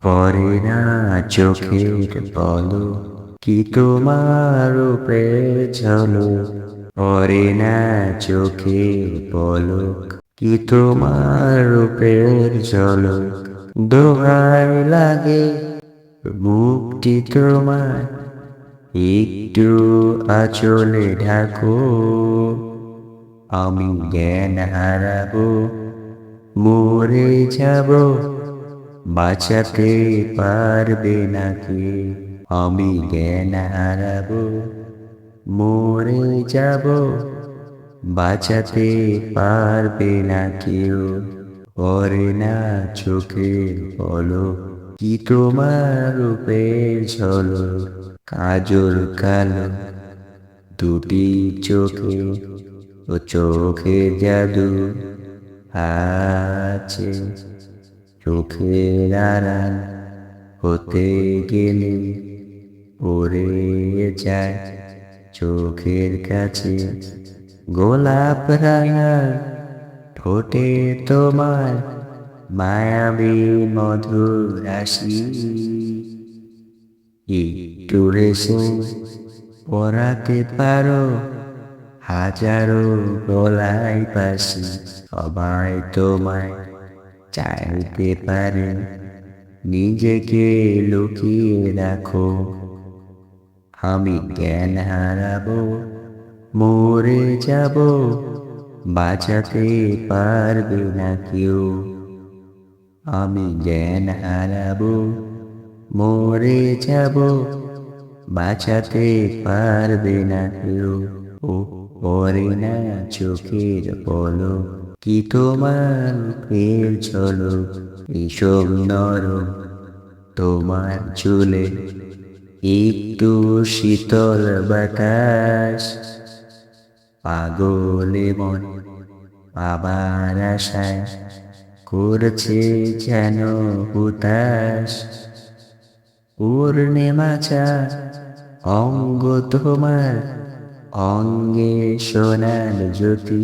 পড়ে না চোখের পলক, কি তোমার রূপে ঝলক। পড়ে না চোখের পলক, কি তোমার রূপের ঝলক। দোহাই লাগে মুক্তি তোমার, একটু আঁচলে ঢাকো। আমি জ্ঞান হারাবো, মরে যাব, বাঁচাতে পারবে নাকি। আমি জ্ঞান হারাবো, মরে যাব, বাঁচাতে পারবে না কেউ। পড়ে না চোখের পলক, কি তোমার রূপের ঝলক। কাজল কালো দুটি চোখে, ও চোখে জাদু আছে। চোখের আড়াল হতে গেলে পড়ে যায় চোখের কাছে। গোলাপ রাঙা ঠোঁটে তোমার মায়াবী মধুর রাশি। একটু হেসে পরাতে পারো হাজারো গলায় বাঁশি। সবাই তোমায় চাইতে পারে, নিজেকে লুকিয়ে রাখো। আমি জ্ঞান হারাবো, মরে যাব, বাঁচাতে পারবে না কেউ। আমি জ্ঞান হারাবো, মরে যাব, বাঁচাতে পারবে না কেউ। ও পড়ে না চোখের পলক, কি তোমার রূপের ঝলক। এইসব নরম তোমার চুলে, একটু শীতল বাতাস। পাগলে মন আবার আশায় করছে যেন হুতাশ। পূর্ণিমা চা অঙ্গ তোমার, অঙ্গে সোনার জ্যোতি।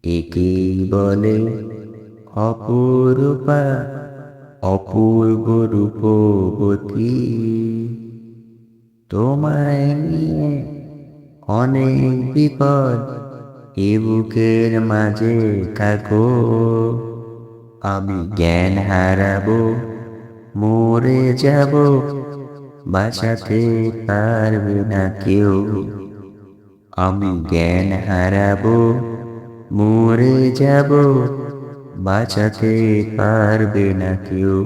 একেই বলে অপরূপা, অপূর্ব রূপবতী। তোমায় নিয়ে অনেক বিপদ, এ বুকের মাঝে থাকো। আমি জ্ঞান হারাবো, মরে যাব, বাঁচাতে পারবে না কেউ। আমি জ্ঞান হারাবো, মরে যাব, বাঁচাতে পারবে না কেউ।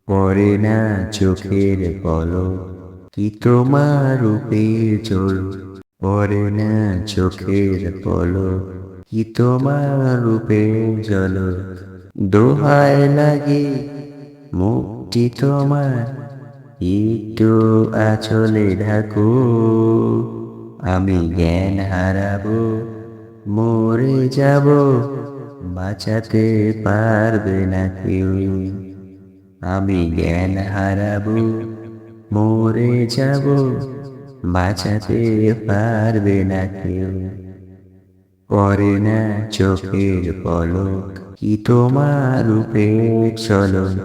পড়ে না চোখের পলক, কি তোমার রূপের ঝলক। পড়ে না চোখের পলক, কি তোমার রূপের ঝলক। দোহাই লাগে মুক্তি তোমার, একটু আঁচলে ঢাকো। আমি জ্ঞান হারাবো, মরে যাব, বাঁচাতে পারবে না কেউ। আমি জ্ঞান হারাবো, মরে যাব, বাঁচাতে পারবে না কেউ। পড়ে না চোখের পলক, কি তোমার রূপের ঝলক।